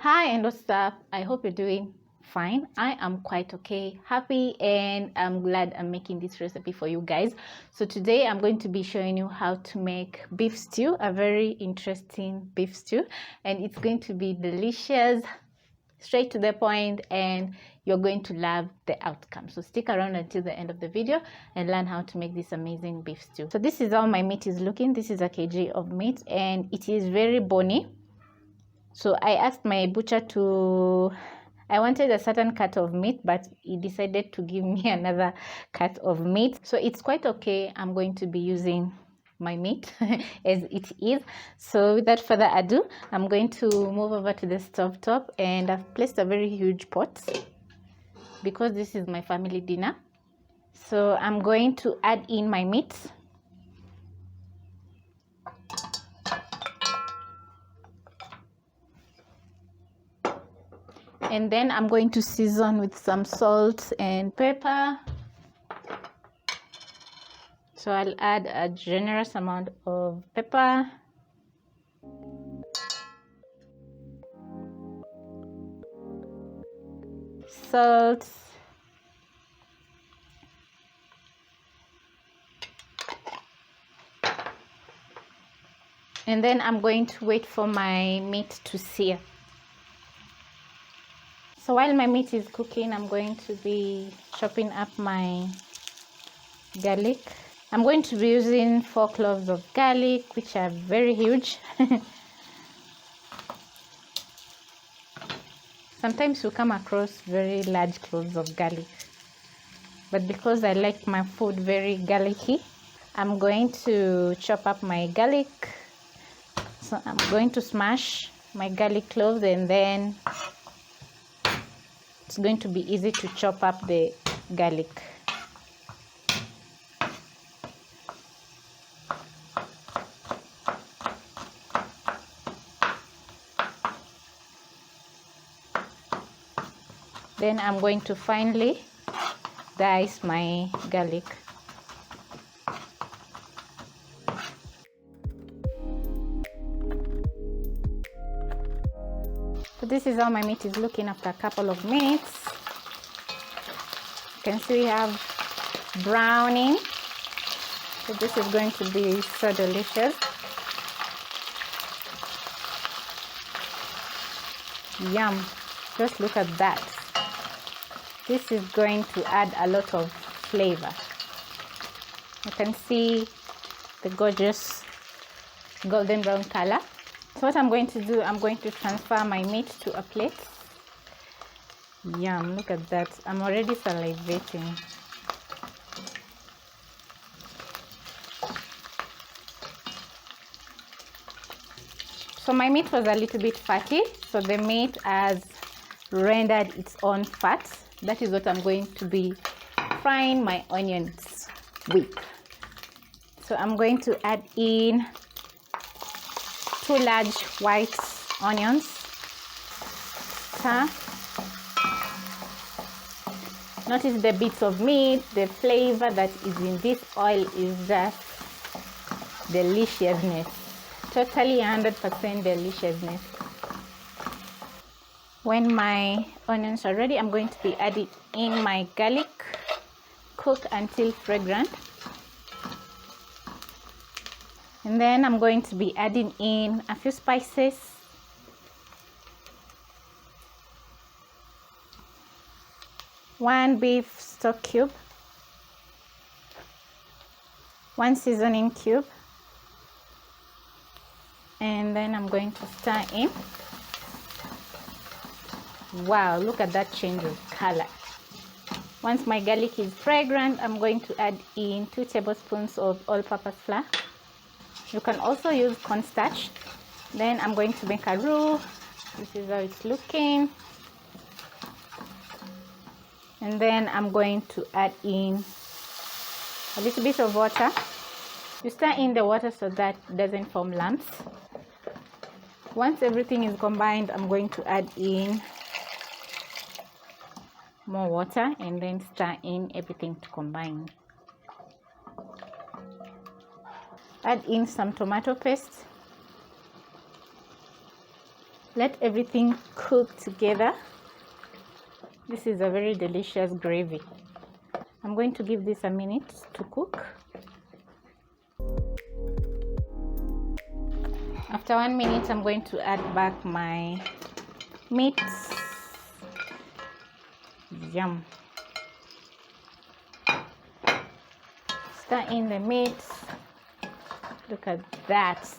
Hi and what's up? I hope you're doing fine. I am quite okay, happy, and I'm glad I'm making this recipe for you guys. So today I'm going to be showing you how to make beef stew, a very interesting beef stew, and it's going to be delicious, straight to the point, and you're going to love the outcome. So stick around until the end of the video and learn how to make this amazing beef stew. So this is how my meat is looking. This is a kg of meat and it is very bony. So I asked my butcher I wanted a certain cut of meat, but he decided to give me another cut of meat. So it's quite okay. I'm going to be using my meat as it is. So without further ado, I'm going to move over to the stove top, and I've placed a very huge pot because this is my family dinner. So I'm going to add in my meat. And then I'm going to season with some salt and pepper. So I'll add a generous amount of pepper. Salt. And then I'm going to wait for my meat to sear. So while my meat is cooking, I'm going to be chopping up my garlic. I'm going to be using 4 cloves of garlic, which are very huge. Sometimes you come across very large cloves of garlic, but because I like my food very garlicky, I'm going to chop up my garlic. So I'm going to smash my garlic cloves, and then it's going to be easy to chop up the garlic. Then I'm going to finely dice my garlic. So this is how my meat is looking after a couple of minutes. You can see we have browning. So this is going to be so delicious. Yum. Just look at that. This is going to add a lot of flavor. You can see the gorgeous golden brown color. So what I'm going to do, I'm going to transfer my meat to a plate. Yum, look at that. I'm already salivating. So my meat was a little bit fatty, so the meat has rendered its own fat. That is what I'm going to be frying my onions with. So I'm going to add in 2 large white onions. Notice the bits of meat. The flavor that is in this oil is just deliciousness. Totally 100% deliciousness. When my onions are ready, I'm going to be adding in my garlic. Cook until fragrant. And then I'm going to be adding in a few spices. One beef stock cube. 1 seasoning cube. And then I'm going to stir in. Wow, look at that change of color. Once my garlic is fragrant, I'm going to add in 2 tablespoons of all-purpose flour. You can also use cornstarch. Then I'm going to make a roux. This is how it's looking. And then I'm going to add in a little bit of water. You stir in the water so that it doesn't form lumps. Once everything is combined, I'm going to add in more water and then stir in everything to combine. Add in some tomato paste. Let everything cook together. This is a very delicious gravy. I'm going to give this a minute to cook. After 1 minute, I'm going to add back my meat. Yum. Stir in the meat. Look at that.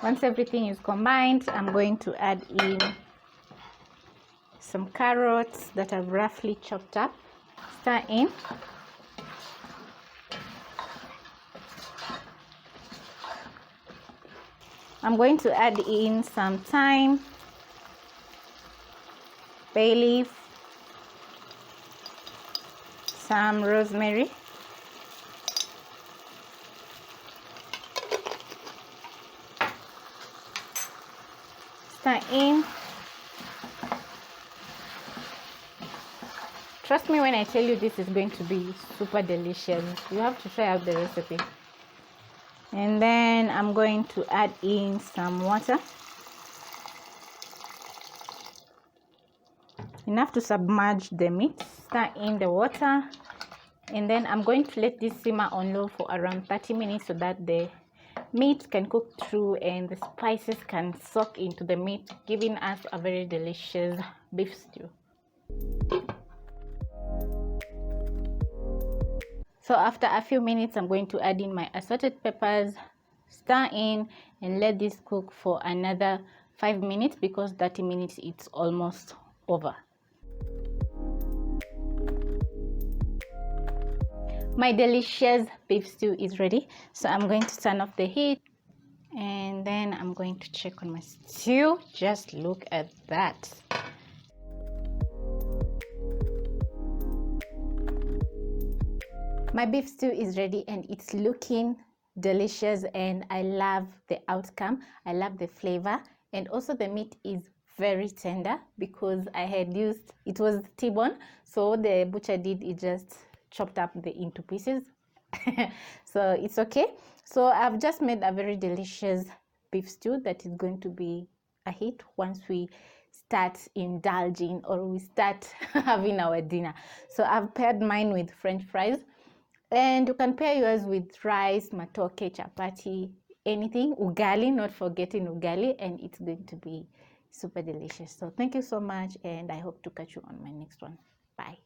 Once everything is combined, I'm going to add in some carrots that I've roughly chopped up. Stir in. I'm going to add in some thyme, bay leaf, some rosemary, stir in. Trust me when I tell you this is going to be super delicious. You have to try out the recipe. And then I'm going to add in some water, enough to submerge the meat. Stir in the water, and then I'm going to let this simmer on low for around 30 minutes so that the meat can cook through and the spices can soak into the meat, giving us a very delicious beef stew. So after a few minutes, I'm going to add in my assorted peppers, stir in, and let this cook for another 5 minutes because 30 minutes it's almost over. My delicious beef stew is ready, so I'm going to turn off the heat, and then I'm going to check on my stew. Just look at that. My beef stew is ready and it's looking delicious, and I love the outcome. I love the flavor, and also the meat is very tender because I had used, it was T-bone, so what the butcher did, it just chopped up into pieces. So it's okay. So I've just made a very delicious beef stew that is going to be a hit once we start indulging or we start having our dinner. So I've paired mine with French fries, and you can pair yours with rice, matoke, chapati, anything, ugali, not forgetting ugali, and it's going to be super delicious. So thank you so much, and I hope to catch you on my next one. Bye.